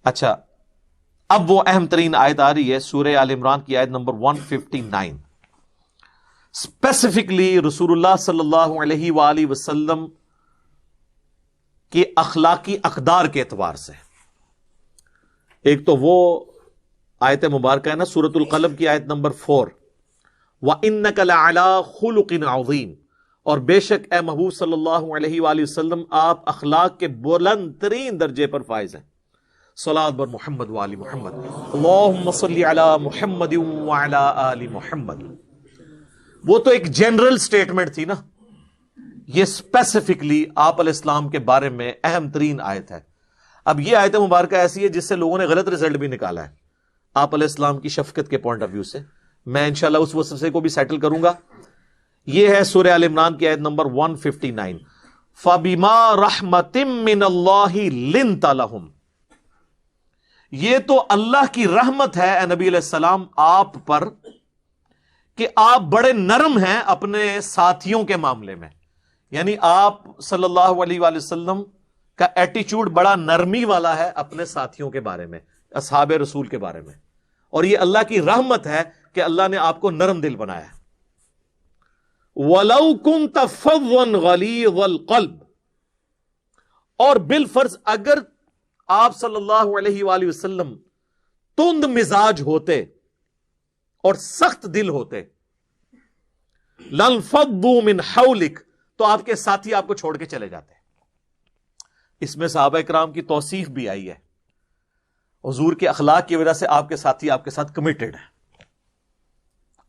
اچھا، اب وہ اہم ترین آیت آ رہی ہے سورہ آل عمران کی آیت نمبر 159. اسپیسیفکلی رسول اللہ صلی اللہ علیہ وآلہ وسلم کے اخلاقی اقدار کے اعتبار سے. ایک تو وہ آیت مبارکہ ہے نا سورۃ القلم کی آیت نمبر 4، وَإِنَّكَ لَعَلَىٰ خُلُقٍ عَظِيمٍ، اور بے شک اے محبوب صلی اللہ علیہ وآلہ وسلم آپ اخلاق کے بلند ترین درجے پر فائز ہیں. صلاۃ بر محمد وآل محمد، اللہم صلی علی محمد وعلی آل محمد. وہ تو ایک جنرل سٹیٹمنٹ تھی نا، یہ اسپیسیفکلی آپ علیہ السلام کے بارے میں اہم ترین آیت ہے. اب یہ آیت مبارکہ ایسی ہے جس سے لوگوں نے غلط رزلٹ بھی نکالا ہے آپ علیہ السلام کی شفقت کے پوائنٹ آف ویو سے. میں انشاءاللہ اس وسوسے کو بھی سیٹل کروں گا. یہ ہے سورہ آل عمران کی آیت نمبر 159، فَبِمَا رَحْمَةٍ مِّنَ اللَّهِ لِنْتَ لَهُمْ. یہ تو اللہ کی رحمت ہے اے نبی علیہ السلام آپ پر کہ آپ بڑے نرم ہیں اپنے ساتھیوں کے معاملے میں. یعنی آپ صلی اللہ علیہ وآلہ وسلم کا ایٹیچیوڈ بڑا نرمی والا ہے اپنے ساتھیوں کے بارے میں، اصحاب رسول کے بارے میں، اور یہ اللہ کی رحمت ہے کہ اللہ نے آپ کو نرم دل بنایا. وَلَوْ كُنْتَ فَظًّا غَلِيظَ الْقَلْبِ، اور بالفرض اگر آپ صلی اللہ علیہ وآلہ وسلم تند مزاج ہوتے اور سخت دل ہوتے، لَانفَضُّوا مِنْ حَوْلِكَ، تو آپ کے ساتھی آپ کو چھوڑ کے چلے جاتے. اس میں صحابہ کرام کی توصیف بھی آئی ہے. حضور کے اخلاق کی وجہ سے آپ کے ساتھی آپ کے ساتھ کمیٹڈ ہیں.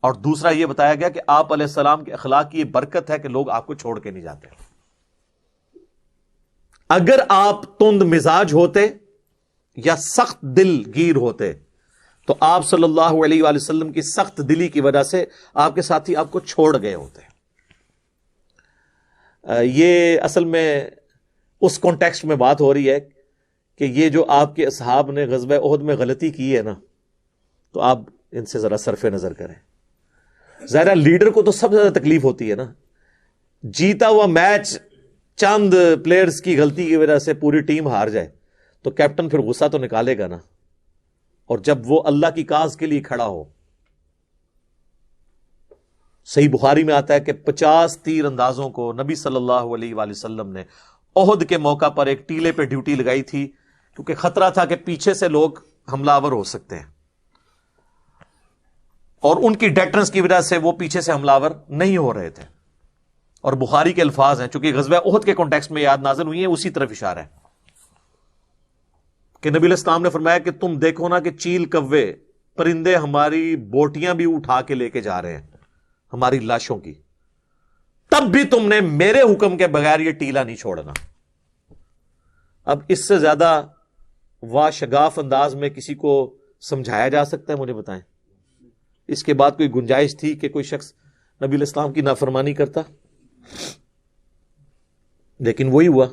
اور دوسرا یہ بتایا گیا کہ آپ علیہ السلام کے اخلاق کی یہ برکت ہے کہ لوگ آپ کو چھوڑ کے نہیں جاتے. اگر آپ تند مزاج ہوتے یا سخت دل گیر ہوتے تو آپ صلی اللہ علیہ وآلہ وسلم کی سخت دلی کی وجہ سے آپ کے ساتھی آپ کو چھوڑ گئے ہوتے. یہ اصل میں اس کانٹیکسٹ میں بات ہو رہی ہے کہ یہ جو آپ کے اصحاب نے غزوہ احد میں غلطی کی ہے نا، تو آپ ان سے ذرا صرف نظر کریں. ظاہر لیڈر کو تو سب سے زیادہ تکلیف ہوتی ہے نا، جیتا ہوا میچ چند پلیئرز کی غلطی کی وجہ سے پوری ٹیم ہار جائے تو کیپٹن پھر غصہ تو نکالے گا نا. اور جب وہ اللہ کی کاز کے لیے کھڑا ہو، صحیح بخاری میں آتا ہے کہ 50 تیر اندازوں کو نبی صلی اللہ علیہ وآلہ وسلم نے احد کے موقع پر ایک ٹیلے پہ ڈیوٹی لگائی تھی، کیونکہ خطرہ تھا کہ پیچھے سے لوگ حملہ آور ہو سکتے ہیں، اور ان کی ڈیٹرنس کی وجہ سے وہ پیچھے سے حملہ آور نہیں ہو رہے تھے. اور بخاری کے الفاظ ہیں، چونکہ غزوہ احد کے کانٹیکسٹ میں یاد نازل ہوئی ہیں، اسی طرف اشارہ ہے کہ نبی علیہ السلام نے فرمایا کہ تم دیکھو نا کہ چیل کوے پرندے ہماری بوٹیاں بھی اٹھا کے لے کے جا رہے ہیں ہماری لاشوں کی، تب بھی تم نے میرے حکم کے بغیر یہ ٹیلا نہیں چھوڑنا. اب اس سے زیادہ واشگاف انداز میں کسی کو سمجھایا جا سکتا ہے؟ مجھے بتائیں. اس کے بعد کوئی گنجائش تھی کہ کوئی شخص نبی علیہ السلام کی نافرمانی کرتا؟ لیکن وہی ہوا.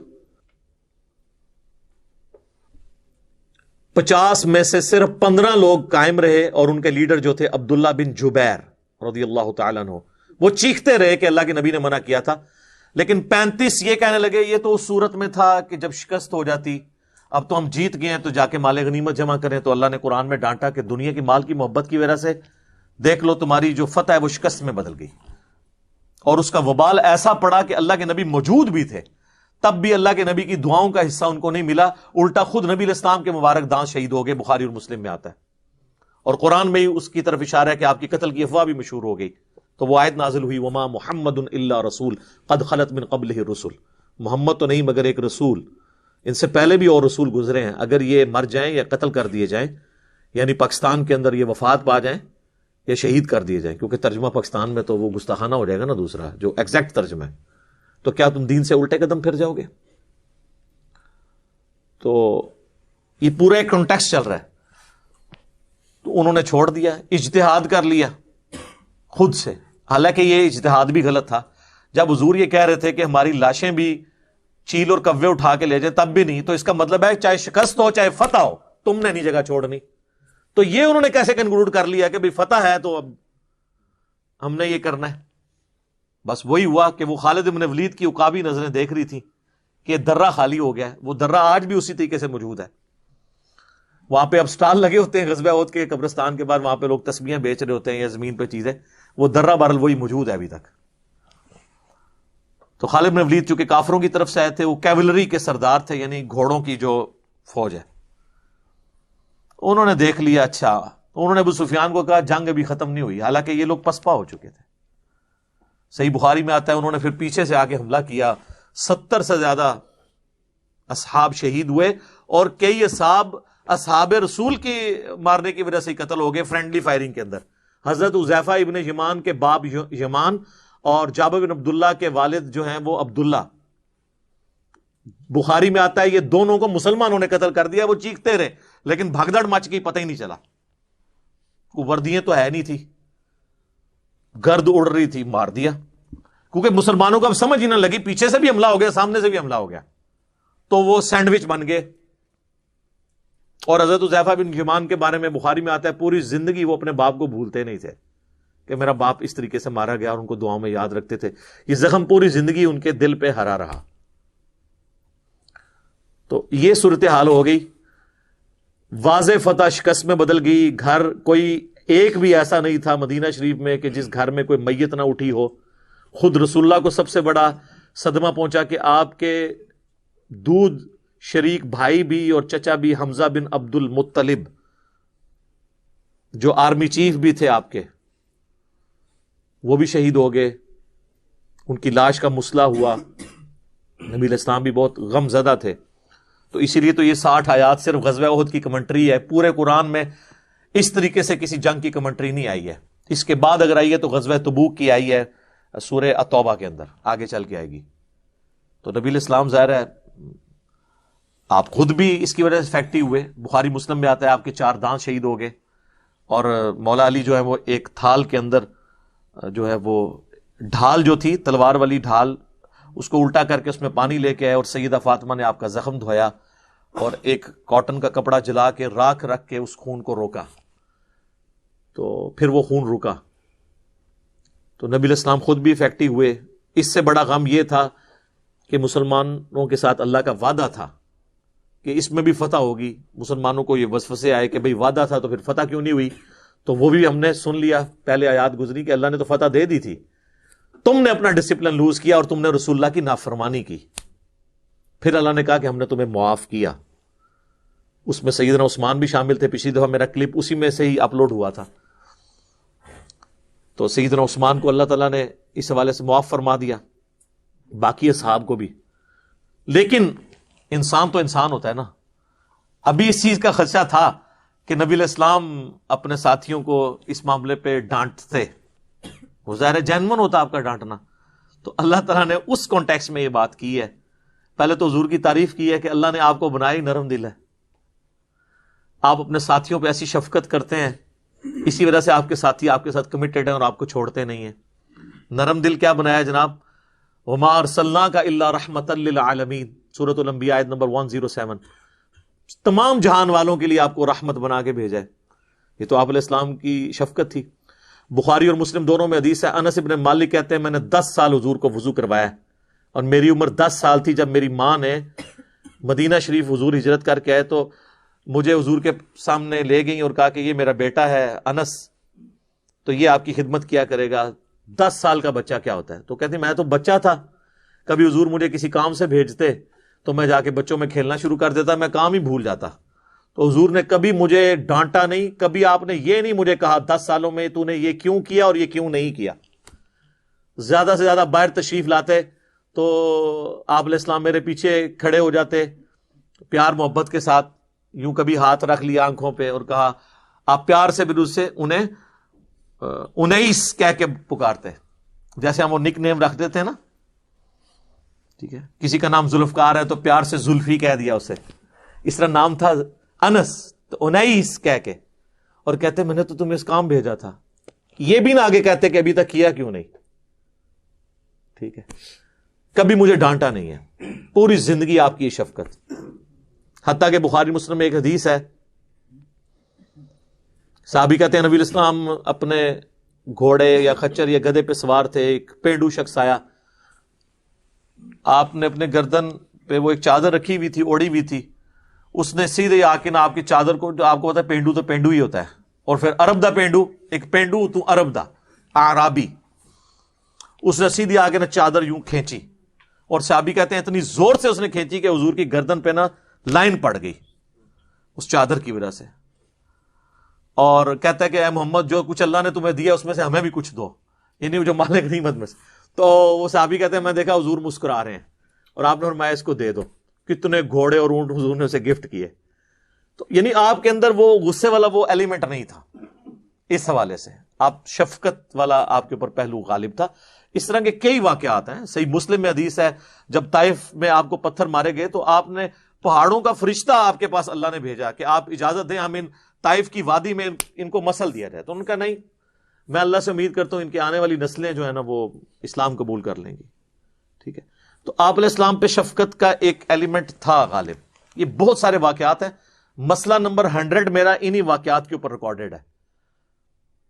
50 میں سے صرف 15 لوگ قائم رہے، اور ان کے لیڈر جو تھے عبداللہ بن جبیر رضی اللہ تعالیٰ عنہ، وہ چیختے رہے کہ اللہ کے نبی نے منع کیا تھا. لیکن 35 یہ کہنے لگے یہ تو اس صورت میں تھا کہ جب شکست ہو جاتی، اب تو ہم جیت گئے ہیں تو جا کے مال غنیمت جمع کریں. تو اللہ نے قرآن میں ڈانٹا کہ دنیا کی مال کی محبت کی وجہ سے دیکھ لو تمہاری جو فتح ہے وہ شکست میں بدل گئی. اور اس کا وبال ایسا پڑا کہ اللہ کے نبی موجود بھی تھے، تب بھی اللہ کے نبی کی دعاؤں کا حصہ ان کو نہیں ملا، الٹا خود نبی علیہ السلام کے مبارک دانت شہید ہو گئے. بخاری اور مسلم میں آتا ہے، اور قرآن میں ہی اس کی طرف اشارہ ہے کہ آپ کی قتل کی افواہ بھی مشہور ہو گئی. تو وہ آیت نازل ہوئی، وما محمد الا رسول قد خلت من قبلہ الرسل، محمد تو نہیں مگر ایک رسول، ان سے پہلے بھی اور رسول گزرے ہیں، اگر یہ مر جائیں یا قتل کر دیے جائیں، یعنی پاکستان کے اندر یہ وفات پا جائیں یا شہید کر دیے جائیں، کیونکہ ترجمہ پاکستان میں تو وہ گستاخانہ ہو جائے گا نا دوسرا جو ایگزیکٹ ترجمہ ہے، تو کیا تم دین سے الٹے قدم پھر جاؤ گے؟ تو یہ پورا ایک کانٹیکسٹ چل رہا ہے. تو انہوں نے چھوڑ دیا، اجتہاد کر لیا خود سے، حالانکہ یہ اجتہاد بھی غلط تھا. جب حضور یہ کہہ رہے تھے کہ ہماری لاشیں بھی چیل اور کوے اٹھا کے لے جائیں تب بھی نہیں، تو اس کا مطلب ہے چاہے شکست ہو چاہے فتح ہو تم نے نہیں جگہ چھوڑنی. تو یہ انہوں نے کیسے کنکلوڈ کر لیا کہ بھئی فتح ہے تو اب ہم نے یہ کرنا ہے؟ بس وہی ہوا کہ وہ خالد بن ولید کی عقابی نظریں دیکھ رہی تھی کہ درہ خالی ہو گیا ہے. وہ درہ آج بھی اسی طریقے سے موجود ہے. وہاں پہ اب سٹال لگے ہوتے ہیں غزوہ احد کے قبرستان کے بعد، وہاں پہ لوگ تسبیحیں بیچ رہے ہوتے ہیں یا زمین پہ چیزیں، وہ درہ بہرحال وہی موجود ہے ابھی تک. تو خالد بن ولید چونکہ کافروں کی طرف سے آئے تھے، وہ کیولری کے سردار تھے، یعنی گھوڑوں کی جو فوج ہے. انہوں نے دیکھ لیا، اچھا، انہوں نے ابو سفیان کو کہا جنگ ابھی ختم نہیں ہوئی، حالانکہ یہ لوگ پسپا ہو چکے تھے. صحیح بخاری میں آتا ہے انہوں نے پھر پیچھے سے آ کے حملہ کیا، 70 سے زیادہ اصحاب شہید ہوئے، اور کئی اصحاب رسول کی مارنے کی وجہ سے قتل ہو گئے فرینڈلی فائرنگ کے اندر. حضرت حذیفہ ابن یمان کے باپ یمان اور جابر بن عبداللہ کے والد جو ہیں وہ عبداللہ، بخاری میں آتا ہے یہ دونوں کو مسلمانوں نے قتل کر دیا. وہ چیختے رہے لیکن بھگدڑ مچ گئی، پتہ ہی نہیں چلا. وردیاں تو ہے نہیں تھی، گرد اڑ رہی تھی، مار دیا. کیونکہ مسلمانوں کو اب سمجھ ہی نہ لگی، پیچھے سے بھی حملہ ہو گیا، سامنے سے بھی حملہ ہو گیا، تو وہ سینڈوچ بن گئے. اور حضرت حذیفہ بن یمان کے بارے میں بخاری میں آتا ہے پوری زندگی وہ اپنے باپ کو بھولتے نہیں تھے کہ میرا باپ اس طریقے سے مارا گیا، اور ان کو دعاؤں میں یاد رکھتے تھے. یہ زخم پوری زندگی ان کے دل پہ ہرا رہا. تو یہ صورتحال ہو گئی، واضح فتح شکست میں بدل گئی. گھر کوئی ایک بھی ایسا نہیں تھا مدینہ شریف میں کہ جس گھر میں کوئی میت نہ اٹھی ہو. خود رسول اللہ کو سب سے بڑا صدمہ پہنچا کہ آپ کے دودھ شریک بھائی بھی اور چچا بھی حمزہ بن عبد المطلب جو آرمی چیف بھی تھے آپ کے، وہ بھی شہید ہو گئے. ان کی لاش کا مسئلہ ہوا. نبی علیہ السلام بھی بہت غم زدہ تھے. تو اسی لیے تو یہ 60 آیات صرف غزوہ احد کی کمنٹری ہے. پورے قرآن میں اس طریقے سے کسی جنگ کی کمنٹری نہیں آئی ہے. اس کے بعد اگر آئی ہے تو غزوہ تبوک کی آئی ہے سورہ التوبہ کے اندر، آگے چل کے آئے گی. تو نبی علیہ السلام ظاہر ہے آپ خود بھی اس کی وجہ سے افیکٹو ہوئے. بخاری مسلم میں آتا ہے آپ کے 4 دانت شہید ہو گئے، اور مولا علی جو ہے وہ ایک تھال کے اندر جو ہے وہ ڈھال جو تھی تلوار والی ڈھال، اس کو الٹا کر کے اس میں پانی لے کے آئے، اور سیدہ فاطمہ نے آپ کا زخم دھویا اور ایک کاٹن کا کپڑا جلا کے راکھ رکھ کے اس خون کو روکا، تو پھر وہ خون رکا. تو نبی علیہ السلام خود بھی افیکٹو ہوئے. اس سے بڑا غم یہ تھا کہ مسلمانوں کے ساتھ اللہ کا وعدہ تھا کہ اس میں بھی فتح ہوگی. مسلمانوں کو یہ وسوسے آئے کہ بھئی وعدہ تھا تو پھر فتح کیوں نہیں ہوئی. تو وہ بھی ہم نے سن لیا، پہلے آیات گزری کہ اللہ نے تو فتح دے دی تھی، تم نے اپنا ڈسپلن لوز کیا اور تم نے رسول اللہ کی نافرمانی کی. پھر اللہ نے کہا کہ ہم نے تمہیں معاف کیا. اس میں سیدنا عثمان بھی شامل تھے. پچھلی دفعہ میرا کلپ اسی میں سے ہی اپلوڈ ہوا تھا. تو سیدنا عثمان کو اللہ تعالیٰ نے اس حوالے سے معاف فرما دیا، باقی اصحاب کو بھی. لیکن انسان تو انسان ہوتا ہے نا. ابھی اس چیز کا خدشہ تھا کہ نبی علیہ السلام اپنے ساتھیوں کو اس معاملے پہ ڈانٹتے. وہ ظاہر جینون ہوتا آپ کا ڈانٹنا. تو اللہ تعالیٰ نے اس کانٹیکس میں یہ بات کی ہے. پہلے تو حضور کی تعریف کی ہے کہ اللہ نے آپ کو بنایا ہی نرم دل ہے. آپ اپنے ساتھیوں پہ ایسی شفقت کرتے ہیں، اسی وجہ سے آپ کے ساتھی آپ کے ساتھ کمیٹڈ ہیں اور آپ کو چھوڑتے نہیں ہیں. نرم دل کیا بنایا جناب؟ وَمَا أَرْسَلْنَاكَ إِلَّا رَحْمَةً لِّلْعَالَمِينَ، سورۃ الانبیاء آیت نمبر 107. تمام جہان والوں کے لیے آپ کو رحمت بنا کے بھیجا ہے. یہ تو آپ علیہ السلام کی شفقت تھی. بخاری اور مسلم دونوں میں حدیث ہے، انس ابن مالک کہتے ہیں میں نے 10 سال حضور کو وضو کروایا، اور میری عمر 10 سال تھی جب میری ماں نے مدینہ شریف حضور ہجرت کر کے آئے تو مجھے حضور کے سامنے لے گئیں اور کہا کہ یہ میرا بیٹا ہے انس، تو یہ آپ کی خدمت کیا کرے گا. 10 سال کا بچہ کیا ہوتا ہے؟ تو کہتے ہیں میں تو بچہ تھا، کبھی حضور مجھے کسی کام سے بھیجتے تو میں جا کے بچوں میں کھیلنا شروع کر دیتا، میں کام ہی بھول جاتا. تو حضور نے کبھی مجھے ڈانٹا نہیں، کبھی آپ نے یہ نہیں مجھے کہا 10 سالوں میں تو نے یہ کیوں کیا اور یہ کیوں نہیں کیا. زیادہ سے زیادہ باہر تشریف لاتے تو آپ علیہ السلام میرے پیچھے کھڑے ہو جاتے پیار محبت کے ساتھ، یوں کبھی ہاتھ رکھ لیا آنکھوں پہ اور کہا، آپ پیار سے بھی سے انہیں انیس کہہ کے پکارتے، جیسے ہم وہ نک نیم رکھ دیتے ہیں نا. ٹھیک ہے، کسی کا نام ذوالفقار ہے تو پیار سے زلفی کہہ دیا اسے. اس طرح نام تھا انس تو انیس کہہ کے، اور کہتے میں نے تو تمہیں اس کام بھیجا تھا. یہ بھی نہ آگے کہتے کہ ابھی تک کیا کیوں نہیں. ٹھیک ہے، کبھی مجھے ڈانٹا نہیں ہے. پوری زندگی آپ کی یہ شفقت. حتیٰ کہ بخاری مسلم میں ایک حدیث ہے، صحابی کہتے ہیں نبی علیہ السلام اپنے گھوڑے یا خچر یا گدھے پہ سوار تھے، ایک پینڈو شخص آیا، آپ نے اپنے گردن پہ وہ ایک چادر رکھی ہوئی تھی، اوڑی ہوئی تھی، اس نے سیدھے آ کے نا آپ کی چادر کو، جو آپ کو پتا ہے پینڈو تو پینڈو ہی ہوتا ہے، اور پھر عرب دا پینڈو، ایک پینڈو تو عرب دا اعرابی، اس نے سیدھی آ کے نا چادر یوں کھینچی، اور صحابی کہتے ہیں اتنی زور سے اس نے کھینچی کہ حضور کی گردن پہ نا لائن پڑ گئی اس چادر کی وجہ سے، اور کہتا ہے کہ اے محمد جو کچھ اللہ نے تمہیں دیا اس میں سے ہمیں بھی کچھ دو، یعنی جو مال غنیمت میں سے۔ تو وہ صحابی کہتے ہیں میں دیکھا حضور مسکرا رہے ہیں اور آپ نے فرمایا اس کو دے دو۔ کتنے گھوڑے اور اونٹ حضور نے اسے گفٹ کیے۔ تو یعنی آپ کے اندر وہ غصے والا وہ ایلیمنٹ نہیں تھا، اس حوالے سے آپ شفقت والا آپ کے اوپر پہلو غالب تھا۔ اس طرح کے کئی واقعات ہیں، صحیح مسلم میں حدیث ہے جب طائف میں آپ کو پتھر مارے گئے تو آپ نے پہاڑوں کا فرشتہ آپ کے پاس اللہ نے بھیجا کہ آپ اجازت دیں ہم ان طائف کی وادی میں ان کو مسل دیا جائے، تو ان کا نہیں، میں اللہ سے امید کرتا ہوں ان کی آنے والی نسلیں جو ہے نا وہ اسلام قبول کر لیں گی، ٹھیک ہے۔ تو آپ علیہ السلام پہ شفقت کا ایک ایلیمنٹ تھا غالب۔ یہ بہت سارے واقعات ہیں، مسئلہ نمبر 100 میرا انہی واقعات کے اوپر ریکارڈڈ ہے۔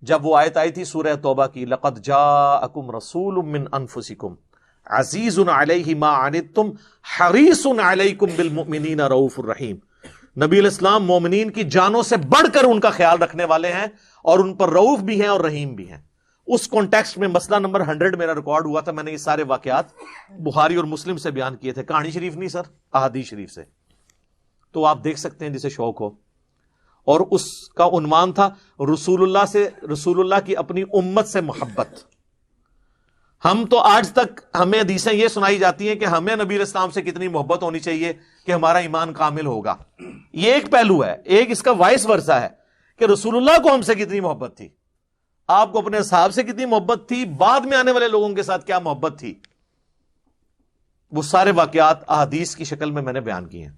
جب وہ آیت آئی تھی سورہ توبہ کی، لقد جاءکم رسول من انفسکم عزیز علیہ ما عنتم حریص علیکم بالمؤمنین رؤوف الرحیم۔ نبی علیہ السلام مومنین کی جانوں سے بڑھ کر ان کا خیال رکھنے والے ہیں اور ان پر رؤوف بھی ہیں اور رحیم بھی ہیں۔ اس کانٹیکسٹ میں مسئلہ نمبر 100 میرا ریکارڈ ہوا تھا، میں نے یہ سارے واقعات بخاری اور مسلم سے بیان کیے تھے، کہانی شریف نہیں سر، احادیث شریف سے، تو آپ دیکھ سکتے ہیں جسے شوق ہو۔ اور اس کا عنوان تھا رسول اللہ کی اپنی امت سے محبت۔ ہم تو آج تک ہمیں حدیثیں یہ سنائی جاتی ہیں کہ ہمیں نبی علیہ السلام سے کتنی محبت ہونی چاہیے کہ ہمارا ایمان کامل ہوگا، یہ ایک پہلو ہے۔ ایک اس کا وائس ورثہ ہے کہ رسول اللہ کو ہم سے کتنی محبت تھی، آپ کو اپنے اصحاب سے کتنی محبت تھی، بعد میں آنے والے لوگوں کے ساتھ کیا محبت تھی، وہ سارے واقعات احادیث کی شکل میں نے بیان کیے ہیں۔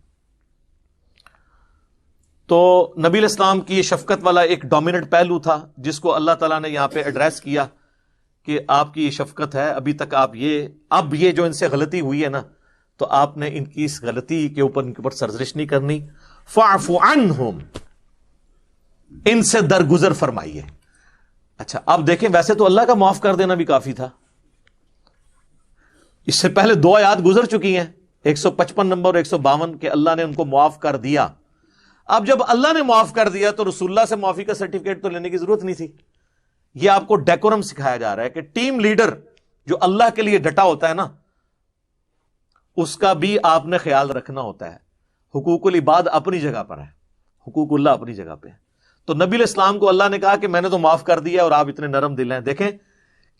تو نبی علیہ السلام کی یہ شفقت والا ایک ڈومیننٹ پہلو تھا جس کو اللہ تعالیٰ نے یہاں پہ ایڈریس کیا کہ آپ کی یہ شفقت ہے، ابھی تک آپ اب یہ جو ان سے غلطی ہوئی ہے نا، تو آپ نے ان کی اس غلطی کے اوپر سرزنش نہیں کرنی۔ فاعف عنہم، ان سے درگزر فرمائیے۔ اچھا اب دیکھیں، ویسے تو اللہ کا معاف کر دینا بھی کافی تھا، اس سے پہلے 2 آیات گزر چکی ہیں، 155 نمبر اور 152 کہ اللہ نے ان کو معاف کر دیا۔ اب جب اللہ نے معاف کر دیا تو رسول اللہ سے معافی کا سرٹیفکیٹ تو لینے کی ضرورت نہیں تھی۔ یہ آپ کو ڈیکورم سکھایا جا رہا ہے کہ ٹیم لیڈر جو اللہ کے لیے ڈٹا ہوتا ہے نا، اس کا بھی آپ نے خیال رکھنا ہوتا ہے۔ حقوق العباد اپنی جگہ پر ہے، حقوق اللہ اپنی جگہ پہ ہے۔ تو نبی علیہ السلام کو اللہ نے کہا کہ میں نے تو معاف کر دیا اور آپ اتنے نرم دل ہیں۔ دیکھیں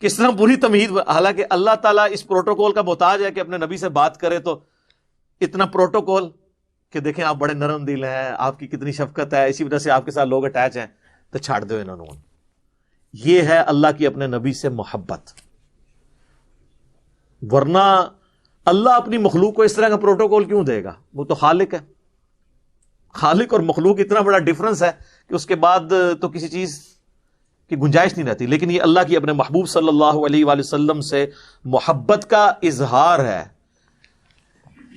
کس طرح پوری تمہید، حالانکہ اللہ تعالیٰ اس پروٹوکول کا محتاج ہے کہ اپنے نبی سے بات کرے، تو اتنا پروٹوکول کہ دیکھیں آپ بڑے نرم دل ہیں، آپ کی کتنی شفقت ہے، اسی وجہ سے آپ کے ساتھ لوگ اٹیچ ہیں، تو چھاڑ دو انہوں نے۔ یہ ہے اللہ کی اپنے نبی سے محبت، ورنہ اللہ اپنی مخلوق کو اس طرح کا پروٹوکول کیوں دے گا؟ وہ تو خالق ہے، خالق اور مخلوق اتنا بڑا ڈفرنس ہے کہ اس کے بعد تو کسی چیز کی گنجائش نہیں رہتی۔ لیکن یہ اللہ کی اپنے محبوب صلی اللہ علیہ وآلہ وسلم سے محبت کا اظہار ہے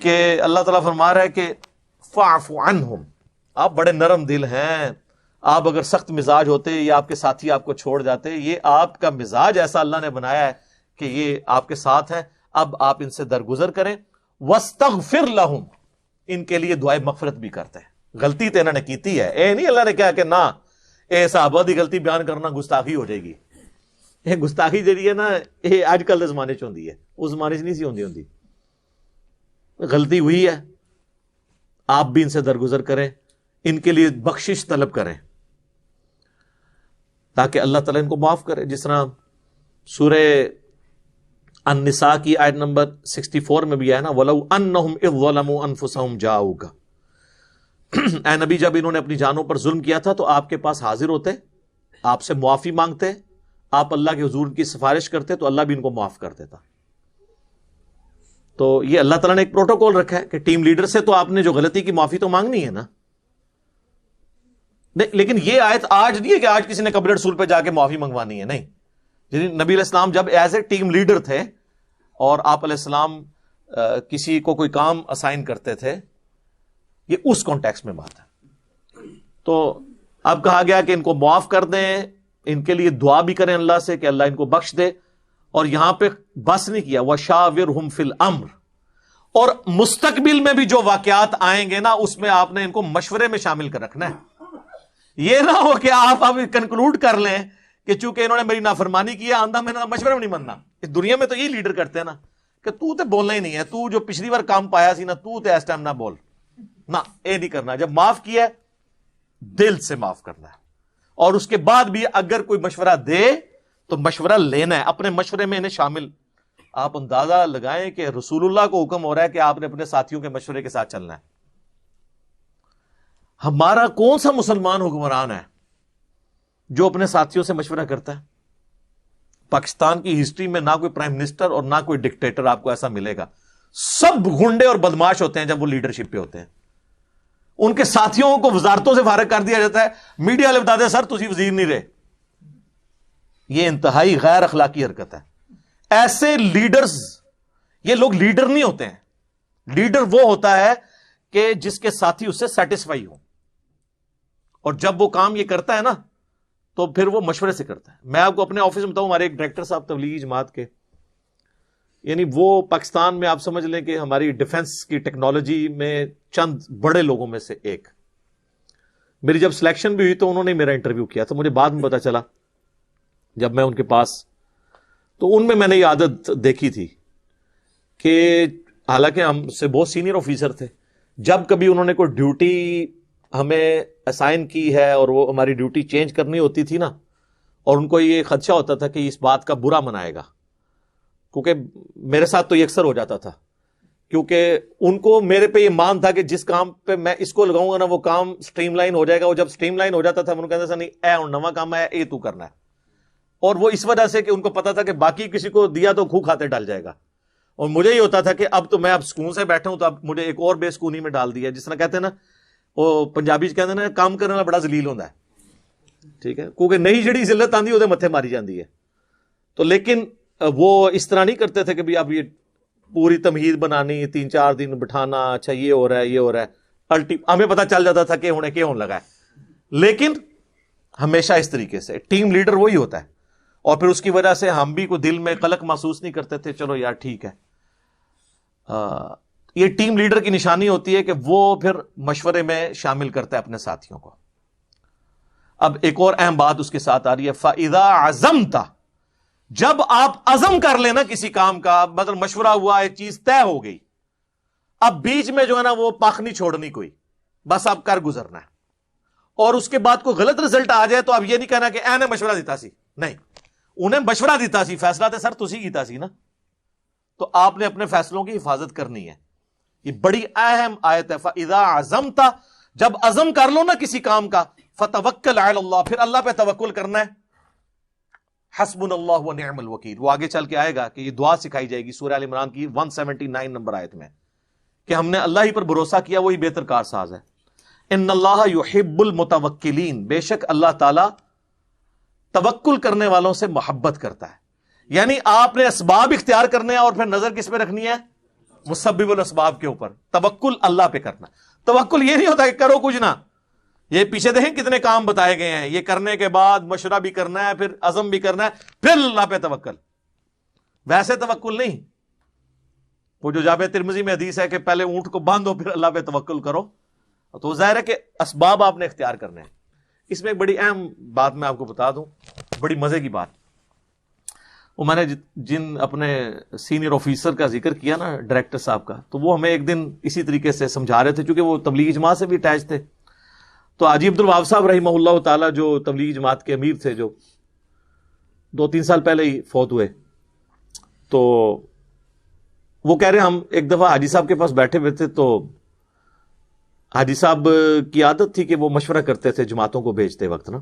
کہ اللہ تعالیٰ فرما رہا ہے کہ فاعف عنہم، آپ بڑے نرم دل ہیں، آپ اگر سخت مزاج ہوتے یا آپ کے ساتھی آپ کو چھوڑ جاتے، یہ آپ کا مزاج ایسا اللہ نے بنایا ہے کہ یہ آپ کے ساتھ ہیں، اب آپ ان سے درگزر کریں۔ واستغفر لہم، ان کے لیے دعائے مغفرت بھی کرتے ہیں۔ غلطی تو انہوں نے کیتی ہے، اے نہیں اللہ نے کہا کہ نہ اے صحابہ دی غلطی بیان کرنا گستاخی ہو جائے گی۔ یہ گستاخی جڑی ہے نا، یہ آج کل کے زمانے چ ہوندی ہے، اس زمانے چ نہیں سی ہوندی۔ غلطی ہوئی ہے، آپ بھی ان سے درگزر کریں، ان کے لیے بخشش طلب کریں تاکہ اللہ تعالیٰ ان کو معاف کرے۔ جس طرح سورہ النساء کی آیت نمبر 64 میں بھی ہے نا، وَلَوْ أَنَّهُمْ إِذْ ظَلَمُوا أَنفُسَهُمْ جَاءُوكَ، اے نبی جب انہوں نے اپنی جانوں پر ظلم کیا تھا تو آپ کے پاس حاضر ہوتے، آپ سے معافی مانگتے، آپ اللہ کے حضور کی سفارش کرتے تو اللہ بھی ان کو معاف کر دیتا۔ تو یہ اللہ تعالیٰ نے ایک پروٹوکول رکھا ہے کہ ٹیم لیڈر سے تو آپ نے جو غلطی کی معافی تو مانگنی ہے نا۔ لیکن یہ آیت آج نہیں ہے کہ آج کسی نے قبر رسول پہ جا کے معافی منگوانی ہے، نہیں۔ یعنی نبی علیہ السلام جب ایز اے ٹیم لیڈر تھے اور آپ علیہ السلام کسی کو کوئی کام اسائن کرتے تھے، یہ اس کانٹیکس میں بات ہے۔ تو اب کہا گیا کہ ان کو معاف کر دیں، ان کے لیے دعا بھی کریں اللہ سے کہ اللہ ان کو بخش دے، اور یہاں پہ بس نہیں کیا وَشَاوِرْهُمْ فِي الْأَمْرِ، اور مستقبل میں بھی جو واقعات آئیں گے نا اس میں آپ نے ان کو مشورے میں شامل کر رکھنا ہے. یہ نہ ہو کہ آپ اب کنکلوڈ کر لیں کہ چونکہ انہوں نے میری نافرمانی کی ہے آندھا میں مشورے میں نہیں ماننا. اس دنیا میں تو یہ لیڈر کرتے ہیں نا کہ تو تے بولنا ہی نہیں ہے, تو جو پچھلی بار کام پایا سی نا تو تے اس ٹائم نہ بول نہ, یہ نہیں کرنا. جب معاف کیا ہے دل سے معاف کرنا ہے, اور اس کے بعد بھی اگر کوئی مشورہ دے تو مشورہ لینا ہے, اپنے مشورے میں انہیں شامل. آپ اندازہ لگائیں کہ رسول اللہ کو حکم ہو رہا ہے کہ آپ نے اپنے ساتھیوں کے مشورے کے ساتھ چلنا ہے. ہمارا کون سا مسلمان حکمران ہے جو اپنے ساتھیوں سے مشورہ کرتا ہے؟ پاکستان کی ہسٹری میں نہ کوئی پرائم منسٹر اور نہ کوئی ڈکٹیٹر آپ کو ایسا ملے گا. سب گنڈے اور بدماش ہوتے ہیں جب وہ لیڈرشپ پہ ہوتے ہیں. ان کے ساتھیوں کو وزارتوں سے فارغ کر دیا جاتا ہے, میڈیا والے بتا دیں سر تسی وزیر نہیں رہے. یہ انتہائی غیر اخلاقی حرکت ہے. ایسے لیڈرز, یہ لوگ لیڈر نہیں ہوتے ہیں. لیڈر وہ ہوتا ہے کہ جس کے ساتھی اس سے سیٹسفائی ہو, اور جب وہ کام یہ کرتا ہے نا تو پھر وہ مشورے سے کرتا ہے. میں آپ کو اپنے آفس میں بتاؤں, ہمارے ایک ڈائریکٹر صاحب تبلیغی جماعت کے, یعنی وہ پاکستان میں آپ سمجھ لیں کہ ہماری ڈیفنس کی ٹیکنالوجی میں چند بڑے لوگوں میں سے ایک. میری جب سلیکشن بھی ہوئی تو انہوں نے میرا انٹرویو کیا, تو مجھے بعد میں پتا چلا جب میں ان کے پاس, تو ان میں نے یہ عادت دیکھی تھی کہ حالانکہ ہم سے بہت سینئر آفیسر تھے, جب کبھی انہوں نے کوئی ڈیوٹی ہمیں اسائن کی ہے اور وہ ہماری ڈیوٹی چینج کرنی ہوتی تھی نا, اور ان کو یہ خدشہ ہوتا تھا کہ اس بات کا برا منائے گا, کیونکہ میرے ساتھ تو یہ اکثر ہو جاتا تھا, کیونکہ ان کو میرے پہ یہ مان تھا کہ جس کام پہ میں اس کو لگاؤں گا نا وہ کام سٹریم لائن ہو جائے گا. وہ جب سٹریم لائن ہو جاتا تھا انہوں کہتے تھا نہیں اے ہن نواں کام ہے, اے تو کرنا ہے. اور وہ اس وجہ سے کہ ان کو پتا تھا کہ باقی کسی کو دیا تو کھو کھاتے ڈال جائے گا, اور مجھے یہ ہوتا تھا کہ اب تو میں اب سکون سے بیٹھا ہوں, تو اب مجھے ایک اور بے سکونی میں ڈال دیا. جس طرح کہتے ہیں نا, وہ پنجابی کہتے ہیں نا کام کرنے والا بڑا ذلیل ہوتا ہے, ٹھیک ہے, کیونکہ نئی جڑی ذلت آندی وہ متھے ماری جاندی ہے. تو لیکن وہ اس طرح نہیں کرتے تھے کہ بھی اب یہ پوری تمہید بنانی, 3-4 دن بٹھانا, اچھا یہ ہو رہا ہے یہ ہو رہا ہے. ہمیں پتا چل جاتا تھا کہ ہونے کیا ہونے لگا ہے, لیکن ہمیشہ اس طریقے سے ٹیم لیڈر وہی ہوتا ہے. اور پھر اس کی وجہ سے ہم بھی کوئی دل میں قلق محسوس نہیں کرتے تھے, چلو یار ٹھیک ہے. یہ ٹیم لیڈر کی نشانی ہوتی ہے کہ وہ پھر مشورے میں شامل کرتا ہے اپنے ساتھیوں کو. اب ایک اور اہم بات اس کے ساتھ آ رہی ہے, فَإِذَا عَزَمْتَ, جب آپ عزم کر لینا کسی کام کا, مطلب مشورہ ہوا, ایک چیز طے ہو گئی, اب بیچ میں جو ہے نا وہ پاک نہیں چھوڑنی کوئی, بس آپ کر گزرنا ہے. اور اس کے بعد کوئی غلط رزلٹ آ جائے تو اب یہ نہیں کہنا کہ اے نے مشورہ دیتا سی, نہیں, انہیں مشورہ دیتا سی, فیصلہ تے سر تسی کیتا سی نا, تو آپ نے اپنے فیصلوں کی حفاظت کرنی ہے. یہ بڑی اہم آیت ہے. فَإِذَا عَزَمْتَ, جب عزم کر لو نا کسی کام کا, فَتَوَكَّلْ عَلَى اللَّهِ, پھر اللہ پہ توکل کرنا ہے. حسبنا اللہ ونعم الوکیل, وہ آگے چل کے آئے گا کہ یہ دعا سکھائی جائے گی سورہ ال عمران کی 179 نمبر آیت میں, کہ ہم نے اللہ ہی پر بھروسہ کیا, وہی بہتر کارساز ہے. ان اللہ یحب المتوکلین, بے شک اللہ تعالی توکل کرنے والوں سے محبت کرتا ہے. یعنی آپ نے اسباب اختیار کرنے ہیں اور پھر نظر کس پہ رکھنی ہے؟ مسبب الاسباب کے اوپر. توکل اللہ پہ کرنا. توکل یہ نہیں ہوتا کہ کرو کچھ نہ, یہ پیچھے دیکھیں کتنے کام بتائے گئے ہیں, یہ کرنے کے بعد مشورہ بھی کرنا ہے, پھر عزم بھی کرنا ہے, پھر اللہ پہ توکل. ویسے توکل نہیں, وہ جو جامع ترمذی میں حدیث ہے کہ پہلے اونٹ کو باندھو پھر اللہ پہ توکل کرو, تو ظاہر ہے کہ اسباب آپ نے اختیار کرنے ہیں. اس میں ایک بڑی اہم بات میں آپ کو بتا دوں, بڑی مزے کی بات. وہ میں نے جن اپنے سینئر آفیسر کا ذکر کیا نا, ڈائریکٹر صاحب کا, تو وہ ہمیں ایک دن اسی طریقے سے سمجھا رہے تھے, چونکہ وہ تبلیغی جماعت سے بھی اٹیچ تھے. تو حاجی عبد الوہاب صاحب رحمہ اللہ تعالی جو تبلیغی جماعت کے امیر تھے, جو 2-3 سال پہلے ہی فوت ہوئے, تو وہ کہہ رہے ہم ایک دفعہ حاجی صاحب کے پاس بیٹھے ہوئے تھے, تو حاجی صاحب کی عادت تھی کہ وہ مشورہ کرتے تھے جماعتوں کو بھیجتے وقت نا.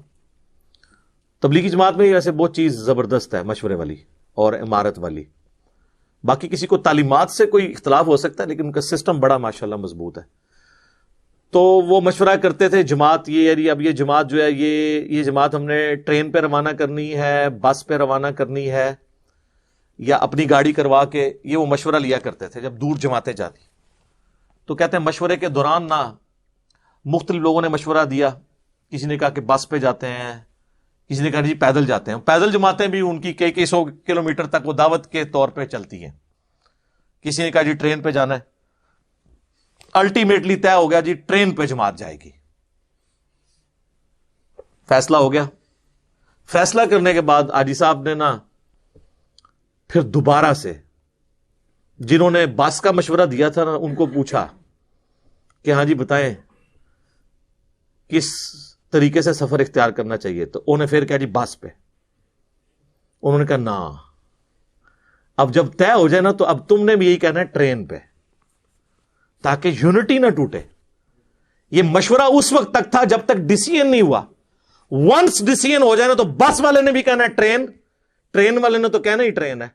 تبلیغی جماعت میں ایسے بہت چیز زبردست ہے مشورے والی اور امارت والی. باقی کسی کو تعلیمات سے کوئی اختلاف ہو سکتا ہے, لیکن ان کا سسٹم بڑا ماشاءاللہ مضبوط ہے. تو وہ مشورہ کرتے تھے جماعت, یہ یعنی اب یہ جماعت جو ہے یہ جماعت ہم نے ٹرین پہ روانہ کرنی ہے, بس پہ روانہ کرنی ہے, یا اپنی گاڑی کروا کے, یہ وہ مشورہ لیا کرتے تھے جب دور جماعتیں جاتی. تو کہتے ہیں مشورے کے دوران نا مختلف لوگوں نے مشورہ دیا. کسی نے کہا کہ بس پہ جاتے ہیں, کسی نے کہا جی پیدل جاتے ہیں. پیدل جماعتیں بھی ان کی کئی 100 کلومیٹر تک وہ دعوت کے طور پہ چلتی ہیں. کسی نے کہا جی ٹرین پہ جانا ہے, الٹیمیٹلی طے ہو گیا جی ٹرین پہ جماعت جائے گی. فیصلہ ہو گیا. فیصلہ کرنے کے بعد حاجی صاحب نے نا پھر دوبارہ سے جنہوں نے بس کا مشورہ دیا تھا نا ان کو پوچھا کہ ہاں جی بتائیں کس طریقے سے سفر اختیار کرنا چاہیے. تو انہوں نے پھر کہا جی بس پہ. انہوں نے کہا نا اب جب طے ہو جائے نا تو اب تم نے بھی یہی کہنا ہے ٹرین پہ, تاکہ یونٹی نہ ٹوٹے. یہ مشورہ اس وقت تک تھا جب تک ڈیسیژن نہیں ہوا. ونس ڈیسیژن ہو جائے نا تو بس والے نے بھی کہنا ہے ٹرین, ٹرین والے نے تو کہنا ہی ٹرین ہے,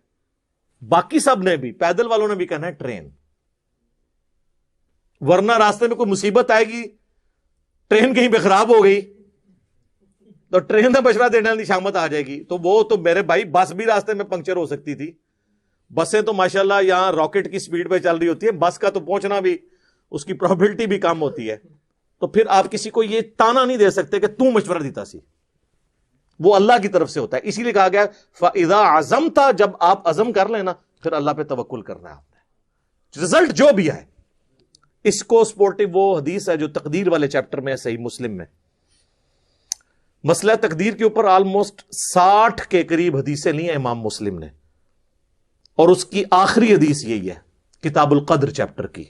باقی سب نے بھی, پیدل والوں نے بھی کہنا ہے ٹرین. ورنہ راستے میں کوئی مصیبت آئے گی, ٹرین کہیں پہ خراب ہو گئی تو ٹرین کا مشورہ دینے والی شامت آ جائے گی. تو وہ تو میرے بھائی بس بھی راستے میں پنکچر ہو سکتی تھی. بسیں تو ماشاءاللہ یہاں راکٹ کی سپیڈ پہ چل رہی ہوتی ہے, بس کا تو پہنچنا بھی اس کی پروبیبلٹی بھی کم ہوتی ہے. تو پھر آپ کسی کو یہ تانا نہیں دے سکتے کہ تو مشورہ دیتا سی, وہ اللہ کی طرف سے ہوتا ہے. اسی لیے کہا گیا فَإِذَا عَزَمْتَ, جب آپ عزم کر لینا پھر اللہ پہ توکل کرنا ہے آپ نے, رزلٹ جو بھی ہے. اس کو سپورٹو وہ حدیث ہے جو تقدیر والے چیپٹر میں ہے صحیح مسلم میں. مسئلہ تقدیر کے اوپر آلموسٹ 60 کے قریب حدیثیں لی ہیں امام مسلم نے, اور اس کی آخری حدیث یہی ہے کتاب القدر چیپٹر کی.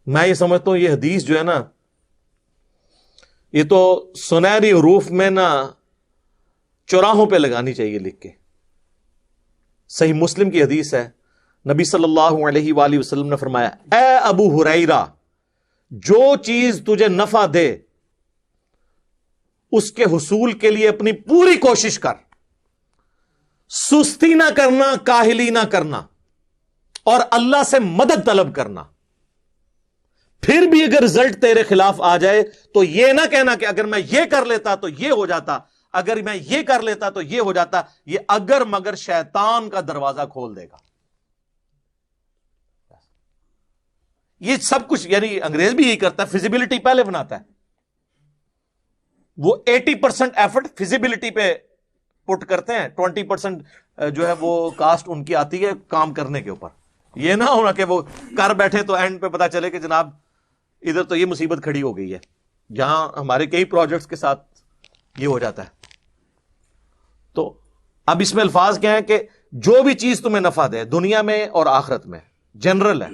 میں یہ سمجھتا ہوں یہ حدیث جو ہے نا یہ تو سنہری حروف میں نا چوراہوں پہ لگانی چاہیے لکھ کے. صحیح مسلم کی حدیث ہے, نبی صلی اللہ علیہ وآلہ وسلم نے فرمایا اے ابو ہریرہ, جو چیز تجھے نفع دے اس کے حصول کے لیے اپنی پوری کوشش کر, سستی نہ کرنا, کاہلی نہ کرنا, اور اللہ سے مدد طلب کرنا. پھر بھی اگر رزلٹ تیرے خلاف آ جائے تو یہ نہ کہنا کہ اگر میں یہ کر لیتا تو یہ ہو جاتا, اگر میں یہ کر لیتا تو یہ ہو جاتا. یہ اگر مگر شیطان کا دروازہ کھول دے گا. یہ سب کچھ یعنی انگریز بھی یہی کرتا ہے, فیزیبلٹی پہلے بناتا ہے. وہ 80% ایفرٹ فیزیبلٹی پہ پٹ کرتے ہیں, 20% جو ہے وہ کاسٹ ان کی آتی ہے کام کرنے کے اوپر. یہ نہ ہونا کہ وہ کر بیٹھے تو اینڈ پہ پتا چلے کہ جناب ادھر تو یہ مصیبت کھڑی ہو گئی ہے, جہاں ہمارے کئی پروجیکٹس کے ساتھ یہ ہو جاتا ہے. تو اب اس میں الفاظ کیا ہیں کہ جو بھی چیز تمہیں نفع دے دنیا میں اور آخرت میں, جنرل ہے,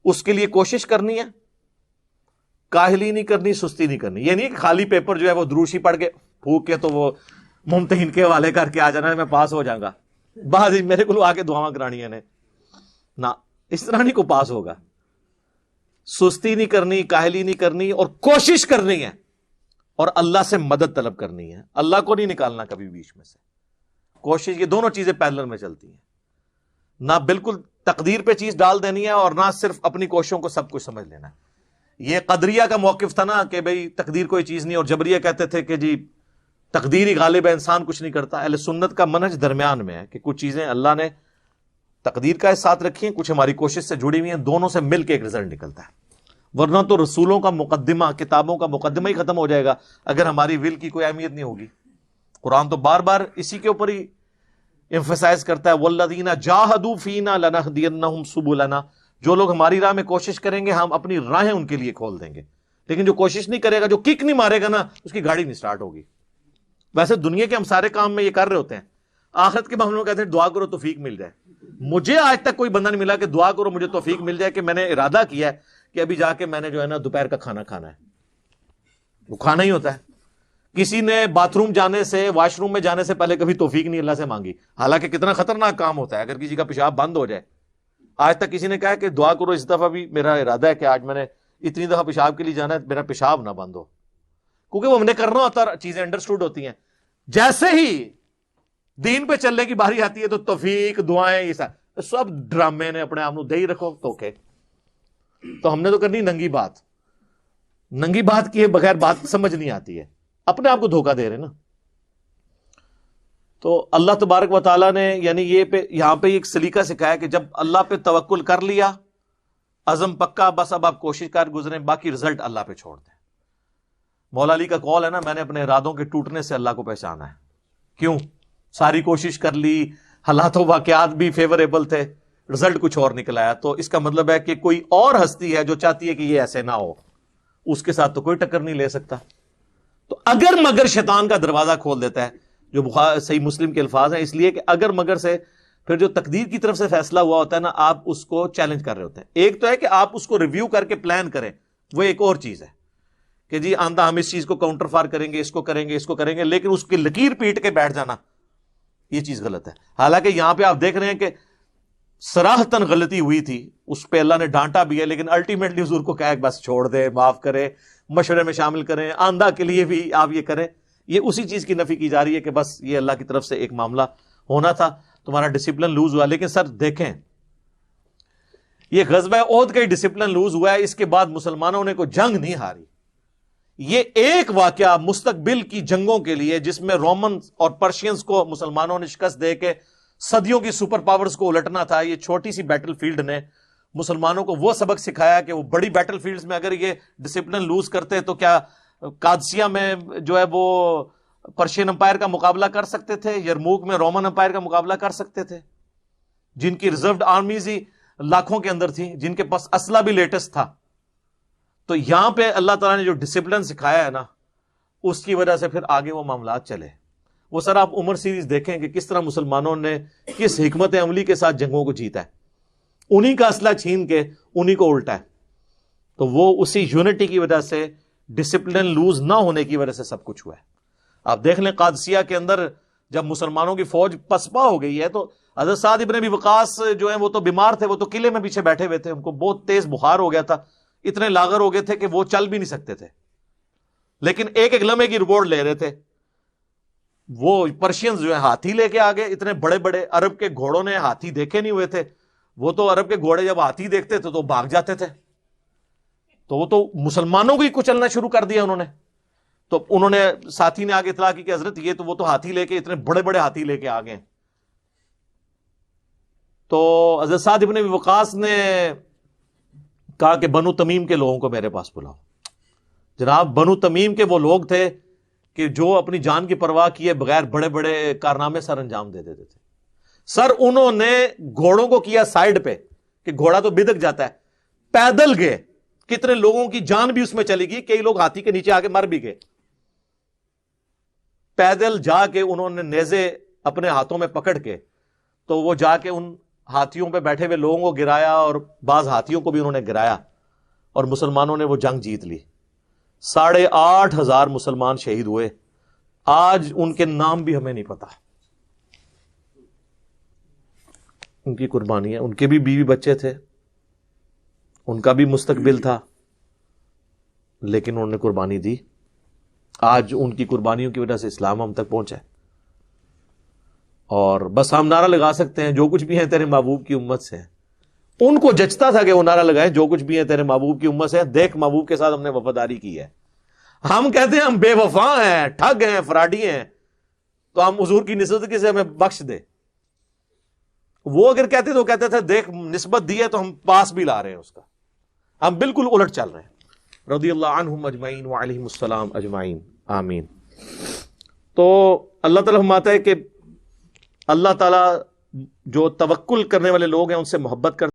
اس کے لیے کوشش کرنی ہے, کاہلی نہیں کرنی, سستی نہیں کرنی. یہ نہیں کہ خالی پیپر جو ہے وہ دروشی پڑھ کے پھونک کے تو وہ ممتحن کے حوالے کر کے آ جانا ہے میں پاس ہو جاؤں گا, بعد میرے کو آ کے دعاواں کرانی نے نہ, اس طرح نہیں کو پاس ہوگا. سستی نہیں کرنی, کاہلی نہیں کرنی, اور کوشش کرنی ہے, اور اللہ سے مدد طلب کرنی ہے. اللہ کو نہیں نکالنا کبھی بیچ میں سے. کوشش, یہ دونوں چیزیں پیرلل میں چلتی ہیں. نہ بالکل تقدیر پہ چیز ڈال دینی ہے اور نہ صرف اپنی کوششوں کو سب کچھ سمجھ لینا ہے. یہ قدریہ کا موقف تھا نا کہ بھئی تقدیر کوئی چیز نہیں, اور جبریہ کہتے تھے کہ جی تقدیر ہی غالب ہے, انسان کچھ نہیں کرتا. اہل سنت کا منہج درمیان میں ہے کہ کچھ چیزیں اللہ نے تقدیر کا ساتھ رکھی ہیں, کچھ ہماری کوشش سے جڑی ہوئی ہیں, دونوں سے مل کے ایک رزلٹ نکلتا ہے. ورنہ تو رسولوں کا مقدمہ, کتابوں کا مقدمہ ہی ختم ہو جائے گا اگر ہماری ول کی کوئی اہمیت نہیں ہوگی. قرآن تو بار بار اسی کے اوپر ہی ایمفسائز کرتا ہے, والذین جاہدوا فینا لنہدینہم سبلنا, جو لوگ ہماری راہ میں کوشش کریں گے ہم اپنی راہیں ان کے لیے کھول دیں گے. لیکن جو کوشش نہیں کرے گا, جو کک نہیں مارے گا نا, اس کی گاڑی نہیں سٹارٹ ہوگی. ویسے دنیا کے ہم سارے کام میں یہ کر رہے ہوتے ہیں, آخرت کے معاملے میں کہتے ہیں دعا کرو توفیق مل جائے. مجھے آج تک کوئی بندہ نہیں ملا کہ دعا کرو مجھے توفیق مل جائے کہ میں نے ارادہ کیا ہے کہ ابھی جا کے میں نے جو ہے نا دوپہر کا کھانا کھانا ہے, وہ کھانا ہی ہوتا ہے. کسی نے باتھ روم جانے سے, واش روم میں جانے سے پہلے کبھی توفیق نہیں اللہ سے مانگی, حالانکہ کتنا خطرناک کام ہوتا ہے اگر کسی کا پیشاب بند ہو جائے. آج تک کسی نے کہا کہ دعا کرو اس دفعہ بھی میرا ارادہ ہے کہ آج میں نے اتنی دفعہ پیشاب کے لیے جانا ہے, میرا پیشاب نہ بند ہو, کیونکہ وہ ہم نے کرنا ہوتا ہے, چیزیں انڈرسٹوڈ ہوتی ہیں. جیسے ہی دین پہ چلنے کی باری آتی ہے تو توفیق, دعائیں, یہ سب ڈرامے نے اپنے آپ کو دے ہی رکھو توکے. تو ہم نے تو کرنی ننگی بات, ننگی بات کی ہے بغیر بات سمجھ نہیں آتی ہے, اپنے آپ کو دھوکہ دے رہے نا. تو اللہ تبارک و تعالیٰ نے یعنی یہاں پہ ایک سلیقہ سکھایا کہ جب اللہ پہ توکل کر لیا, عزم پکا, بس اب آپ کوشش کر گزریں, باقی رزلٹ اللہ پہ چھوڑ دیں. مولا علی کا قول ہے نا, میں نے اپنے ارادوں کے ٹوٹنے سے اللہ کو پہچانا ہے. کیوں؟ ساری کوشش کر لی, حالات و واقعات بھی فیوریبل تھے, رزلٹ کچھ اور نکل آیا، تو اس کا مطلب ہے کہ کوئی اور ہستی ہے جو چاہتی ہے کہ یہ ایسے نہ ہو، اس کے ساتھ تو کوئی ٹکر نہیں لے سکتا۔ تو اگر مگر شیطان کا دروازہ کھول دیتا ہے، جو صحیح مسلم کے الفاظ ہیں، اس لیے کہ اگر مگر سے پھر جو تقدیر کی طرف سے فیصلہ ہوا ہوتا ہے نا، آپ اس کو چیلنج کر رہے ہوتے ہیں۔ ایک تو ہے کہ آپ اس کو ریویو کر کے پلان کریں، وہ ایک اور چیز ہے کہ جی آندہ ہم اس چیز کو کاؤنٹر فار کریں گے، اس کو کریں گے، اس کو کریں گے، لیکن اس کی لکیر پیٹ کے بیٹھ جانا، یہ چیز غلط ہے۔ حالانکہ یہاں پہ آپ دیکھ رہے ہیں کہ صراحتاً غلطی ہوئی تھی، اس پہ اللہ نے ڈانٹا بھی ہے، لیکن الٹیمیٹلی حضور کو کہا کہ بس چھوڑ دے، معاف کرے، مشورے میں شامل کریں، آندہ کے لیے بھی آپ یہ کریں۔ یہ اسی چیز کی نفی کی جا رہی ہے کہ بس یہ اللہ کی طرف سے ایک معاملہ ہونا تھا، تمہارا ڈسپلن لوز ہوا۔ لیکن سر دیکھیں، یہ غزوہ احد کا ہی ڈسپلن لوز ہوا ہے، اس کے بعد مسلمانوں نے کوئی جنگ نہیں ہاری۔ یہ ایک واقعہ مستقبل کی جنگوں کے لیے، جس میں رومنز اور پرشینز کو مسلمانوں نے شکست دے کے صدیوں کی سپر پاورز کو الٹنا تھا، یہ چھوٹی سی بیٹل فیلڈ نے مسلمانوں کو وہ سبق سکھایا کہ وہ بڑی بیٹل فیلڈز میں اگر یہ ڈسپلن لوز کرتے تو کیا قادسیہ میں جو ہے وہ پرشین امپائر کا مقابلہ کر سکتے تھے، یرموک میں رومن امپائر کا مقابلہ کر سکتے تھے، جن کی ریزروڈ آرمیز ہی لاکھوں کے اندر تھی، جن کے پاس اسلحہ بھی لیٹسٹ تھا۔ تو یہاں پہ اللہ تعالیٰ نے جو ڈسپلن سکھایا ہے نا، اس کی وجہ سے پھر آگے وہ معاملات چلے۔ وہ سر آپ عمر سیریز دیکھیں کہ کس طرح مسلمانوں نے کس حکمت عملی کے ساتھ جنگوں کو جیتا ہے، انہی کا اسلحہ چھین کے انہی کو الٹا ہے۔ تو وہ اسی یونٹی کی وجہ سے، ڈسپلن لوز نہ ہونے کی وجہ سے سب کچھ ہوا ہے۔ آپ دیکھ لیں قادسیہ کے اندر جب مسلمانوں کی فوج پسپا ہو گئی ہے، تو حضرت سعد ابن ابی وقاص جو ہیں وہ تو بیمار تھے، وہ تو قلعے میں پیچھے بیٹھے ہوئے تھے، ان کو بہت تیز بخار ہو گیا تھا، اتنے لاغر ہو گئے تھے کہ وہ چل بھی نہیں سکتے تھے، لیکن ایک ایک لمحے کی رپورٹ لے رہے تھے۔ وہ پرشینز جو ہیں ہاتھی لے کے آگے، اتنے بڑے بڑے عرب کے گھوڑوں نے ہاتھی دیکھے نہیں ہوئے تھے، وہ تو عرب کے گھوڑے جب ہاتھی دیکھتے تھے تو بھاگ جاتے تھے، تو وہ تو مسلمانوں کو ہی کچلنا شروع کر دیا انہوں نے۔ تو انہوں نے، ساتھی نے آگے اطلاع کی کہ حضرت یہ تو وہ تو ہاتھی لے کے، اتنے بڑے بڑے ہاتھی لے کے آگے ہیں۔ تو حضرت سعد ابن ابی وقاص نے کہا کہ بنو تمیم کے لوگوں کو میرے پاس بلاؤ۔ جناب بنو تمیم کے وہ لوگ تھے کہ جو اپنی جان کی پرواہ کیے بغیر بڑے بڑے کارنامے سر انجام دے دیتے تھے۔ سر انہوں نے گھوڑوں کو کیا سائیڈ پہ کہ گھوڑا تو بدک جاتا ہے، پیدل گئے، کتنے لوگوں کی جان بھی اس میں چلی گئی، کئی لوگ ہاتھی کے نیچے آ کے مر بھی گئے۔ پیدل جا کے انہوں نے نیزے اپنے ہاتھوں میں پکڑ کے، تو وہ جا کے ان ہاتھیوں پہ بیٹھے ہوئے لوگوں کو گرایا، اور بعض ہاتھیوں کو بھی انہوں نے گرایا، اور مسلمانوں نے وہ جنگ جیت لی۔ 8,500 مسلمان شہید ہوئے۔ آج ان کے نام بھی ہمیں نہیں پتا، ان کی قربانی ہے، ان کے بھی بیوی بچے تھے، ان کا بھی مستقبل تھا، لیکن انہوں نے قربانی دی۔ آج ان کی قربانیوں کی وجہ سے اسلام ہم تک پہنچا ہے، اور بس ہم نعرہ لگا سکتے ہیں جو کچھ بھی ہیں تیرے محبوب کی امت سے ہیں۔ ان کو جچتا تھا کہ وہ نعرہ لگائیں جو کچھ بھی ہیں تیرے محبوب کی امت سے، دیکھ محبوب کے ساتھ ہم نے وفاداری کی ہے۔ ہم کہتے ہیں ہم بے وفا ہیں، ٹھگ ہیں، فراڈی ہیں، تو ہم حضور کی نسبت سے ہمیں بخش دے۔ وہ اگر کہتے تو کہتے تھے دیکھ نسبت دی ہے تو ہم پاس بھی لا رہے ہیں اس کا، ہم بالکل الٹ چل رہے ہیں۔ رضی اللہ عنہم اجمعین وعلیہم السلام اجمعین، آمین۔ تو اللہ تعالیٰ فرماتا ہے کہ اللہ تعالیٰ جو توکل کرنے والے لوگ ہیں ان سے محبت کرتے